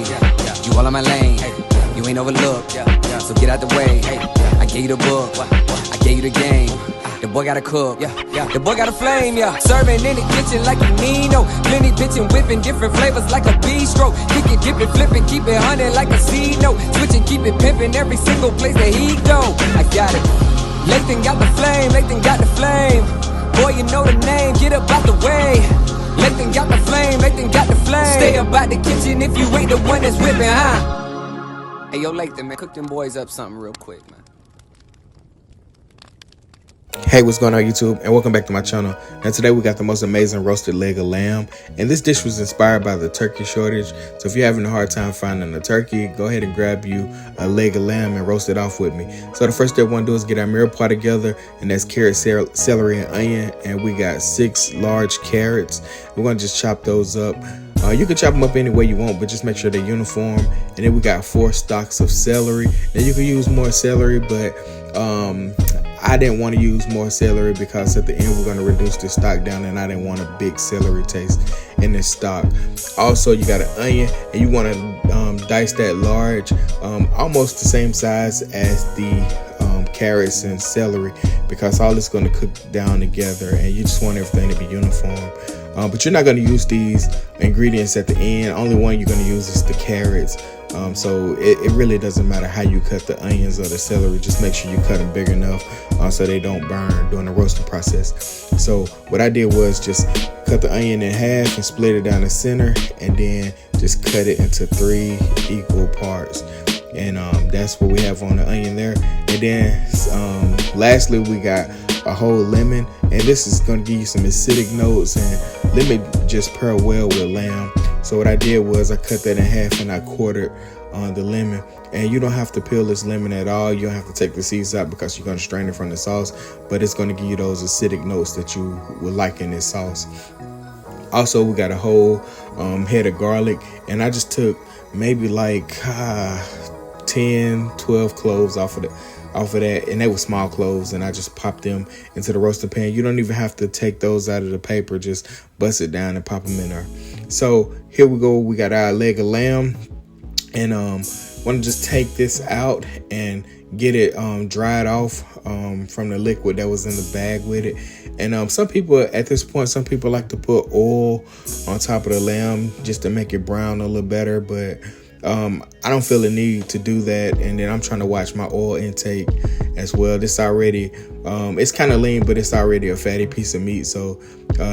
brain. You all on my lane. You ain't overlooked. So get out the way. I gave you the book. I gave you the game. The boy gotta cook, the boy got a flame, Serving in the kitchen like you need, no. Plenty bitchin', whipping different flavors like a bistro. Kick it, dip it, flip it, keep it hunting like a seed, no. Switch and keep it pimpin' every single place that he go. I got it. Lathan got the flame, Lathan got the flame. Boy, you know the name, get up out the way. Lathan got the flame, Lathan got the flame. Stay up out the kitchen if you ain't the one that's whipping, huh? Hey, yo, Lathan, man, cook them boys up something real quick, man. Hey, what's going on YouTube, and welcome back to my channel. Now today we got the most amazing roasted leg of lamb, and this dish was inspired by the turkey shortage. So if you're having a hard time finding a turkey, go ahead and grab you a leg of lamb and roast it off with me. So the first step we want to do is get our meal pot together, and that's carrot, celery, and onion, and we got 6 large carrots. We're going to just chop those up. You can chop them up any way you want, but just make sure they're uniform. And then we got 4 stalks of celery. Now you can use more celery, but I didn't want to use more celery because at the end we're going to reduce the stock down, and I didn't want a big celery taste in this stock. Also, you got an onion, and you want to dice that large, almost the same size as the carrots and celery, because all it's going to cook down together, and you just want everything to be uniform. But you're not going to use these ingredients at the end. Only one you're going to use is the carrots. So it really doesn't matter how you cut the onions or the celery. Just make sure you cut them big enough so they don't burn during the roasting process. So what I did was just cut the onion in half and split it down the center, and then just cut it into 3 equal parts. And that's what we have on the onion there. And then lastly, we got a whole lemon, and this is going to give you some acidic notes, and lemon just pair well with lamb. So what I did was I cut that in half and I quartered the lemon. And you don't have to peel this lemon at all. You don't have to take the seeds out because you're going to strain it from the sauce, but it's going to give you those acidic notes that you would like in this sauce. Also, we got a whole head of garlic, and I just took maybe like 10, 12 cloves off of that, and they were small cloves, and I just popped them into the roasting pan. You don't even have to take those out of the paper, just bust it down and pop them in there. So here we go, we got our leg of lamb, and want to just take this out and get it dried off from the liquid that was in the bag with it. And some people at this point, some people like to put oil on top of the lamb just to make it brown a little better, but I don't feel the need to do that. And then I'm trying to watch my oil intake as well. This already, it's kind of lean, but it's already a fatty piece of meat. So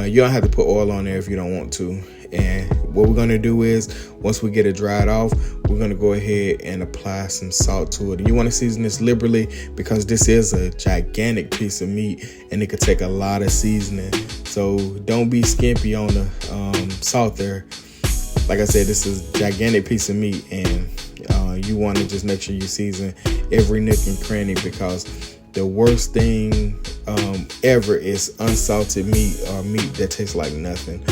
you don't have to put oil on there if you don't want to. And what we're going to do is, once we get it dried off, we're going to go ahead and apply some salt to it. And you want to season this liberally because this is a gigantic piece of meat and it could take a lot of seasoning. So don't be skimpy on the salt there. Like I said, this is a gigantic piece of meat, and you want to just make sure you season every nook and cranny, because the worst thing ever is unsalted meat or meat that tastes like nothing.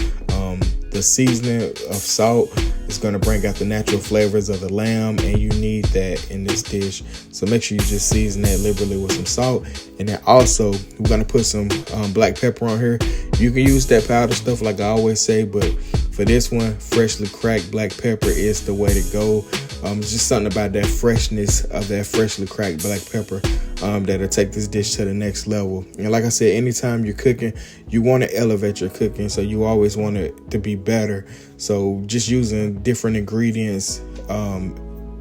The seasoning of salt is going to bring out the natural flavors of the lamb, and you need that in this dish. So make sure you just season that liberally with some salt. And then also, we're going to put some black pepper on here. You can use that powder stuff like I always say, but for this one, freshly cracked black pepper is the way to go. It's just something about that freshness of that freshly cracked black pepper that'll take this dish to the next level. And like I said, anytime you're cooking, you want to elevate your cooking, so you always want it to be better. So just using different ingredients,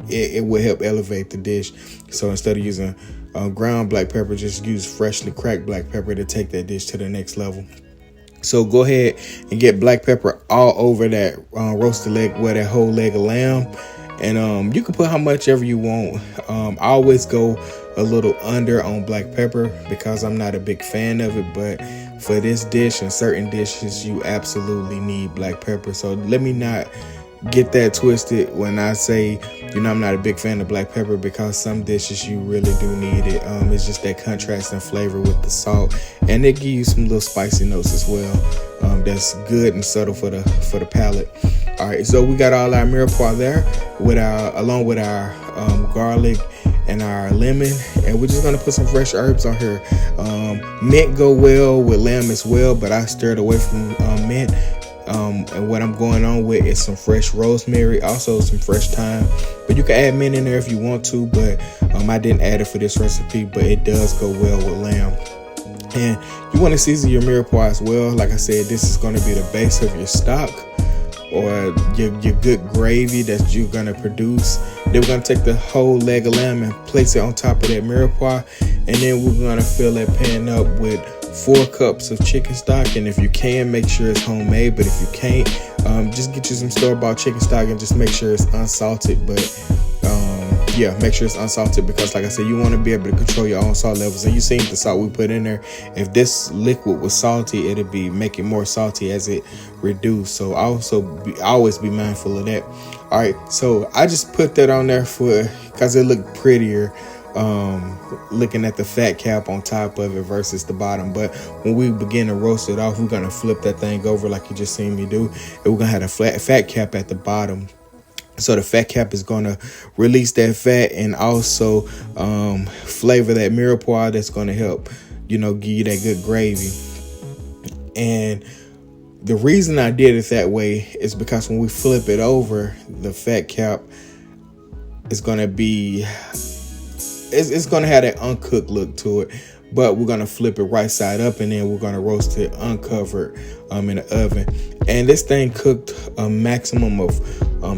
it will help elevate the dish. So instead of using ground black pepper, just use freshly cracked black pepper to take that dish to the next level. So go ahead and get black pepper all over that roasted leg, that whole leg of lamb. And you can put how much ever you want. I always go a little under on black pepper because I'm not a big fan of it. But for this dish and certain dishes, you absolutely need black pepper. So let me not get that twisted when I say, I'm not a big fan of black pepper, because some dishes you really do need it. It's just that contrasting flavor with the salt, and it gives you some little spicy notes as well. That's good and subtle for the palate. All right, so we got all our mirepoix there along with our garlic and our lemon, and we're just gonna put some fresh herbs on here. Mint go well with lamb as well, but I stirred away from mint. And what I'm going on with is some fresh rosemary, also some fresh thyme. But you can add mint in there if you want to, but I didn't add it for this recipe, but it does go well with lamb. And you want to season your mirepoix as well. Like I said, this is going to be the base of your stock or your good gravy that you're going to produce. Then we're going to take the whole leg of lamb and place it on top of that mirepoix. And then we're going to fill that pan up with 4 cups of chicken stock. And if you can, make sure it's homemade. But if you can't, just get you some store-bought chicken stock and just make sure it's unsalted. But yeah, make sure it's unsalted, because like I said, you want to be able to control your own salt levels. And you seen the salt we put in there. If this liquid was salty, it'd be making more salty as it reduced. So always be mindful of that. All right, so I just put that on there because it looked prettier looking at the fat cap on top of it versus the bottom. But when we begin to roast it off, we're gonna flip that thing over like you just seen me do, and we're gonna have a fat cap at the bottom. So the fat cap is going to release that fat and also flavor that mirepoix. That's going to help, give you that good gravy. And the reason I did it that way is because when we flip it over, the fat cap is going to be, it's going to have that uncooked look to it. But we're going to flip it right side up, and then we're going to roast it uncovered in the oven. And this thing cooked a maximum of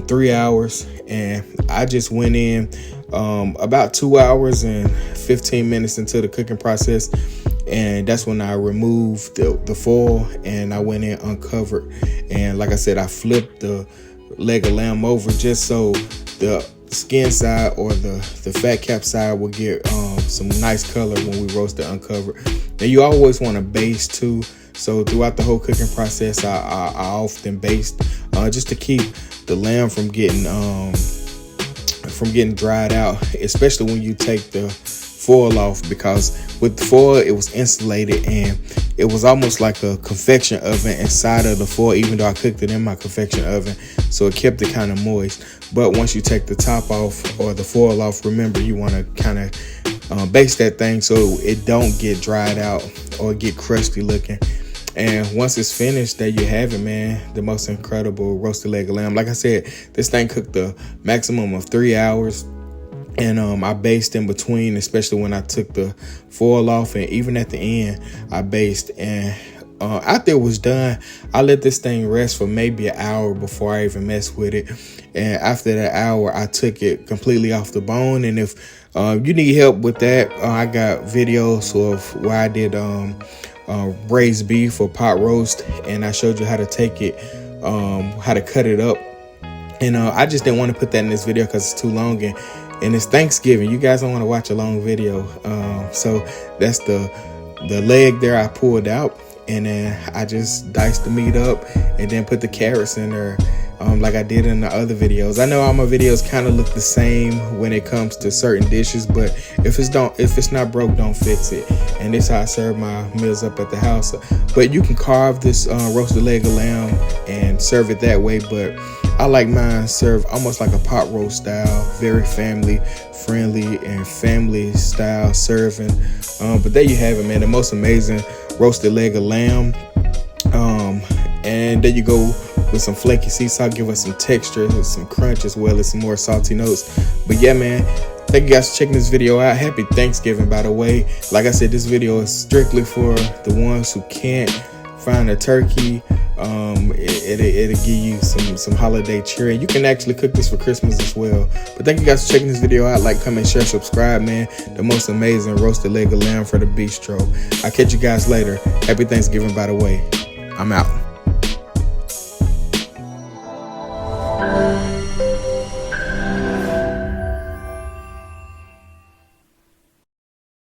3 hours. And I just went in about 2 hours and 15 minutes into the cooking process. And that's when I removed the foil and I went in uncovered. And like I said, I flipped the leg of lamb over just so the skin side or the fat cap side will get some nice color when we roast it uncovered. Now you always want to baste too. So throughout the whole cooking process, I often baste just to keep the lamb from getting dried out, especially when you take the foil off, because with the foil it was insulated and it was almost like a convection oven inside of the foil, even though I cooked it in my convection oven, so it kept it kind of moist. But once you take the top off or the foil off, remember you want to kind of baste that thing so it don't get dried out or get crusty looking. And once it's finished, there you have it, man. The most incredible roasted leg of lamb. Like I said, this thing cooked a maximum of 3 hours. And I basted in between, especially when I took the foil off, and even at the end, I basted. And after it was done, I let this thing rest for maybe an hour before I even messed with it. And after that hour, I took it completely off the bone. And if you need help with that, I got videos of where I did braised beef or pot roast, and I showed you how to take it, how to cut it up. And I just didn't want to put that in this video because it's too long, and it's Thanksgiving. You guys don't want to watch a long video. So that's the leg there I pulled out, and then I just diced the meat up and then put the carrots in there, like I did in the other videos. I know all my videos kind of look the same when it comes to certain dishes, but if it's not broke, don't fix it. And this is how I serve my meals up at the house. But you can carve this roasted leg of lamb and serve it that way, but I like mine served almost like a pot roast style, very family friendly and family style serving. But there you have it, man, the most amazing roasted leg of lamb. And there you go with some flaky sea salt, give us some texture and some crunch as well as some more salty notes. But yeah, man, thank you guys for checking this video out. Happy Thanksgiving, by the way. Like I said, this video is strictly for the ones who can't find a turkey. It'll give you some holiday cheer. You can actually cook this for Christmas as well. But thank you guys for checking this video out. Like, comment, share, subscribe, man. The most amazing roasted leg of lamb for the Bistro. I'll catch you guys later. Happy Thanksgiving, by the way. I'm out.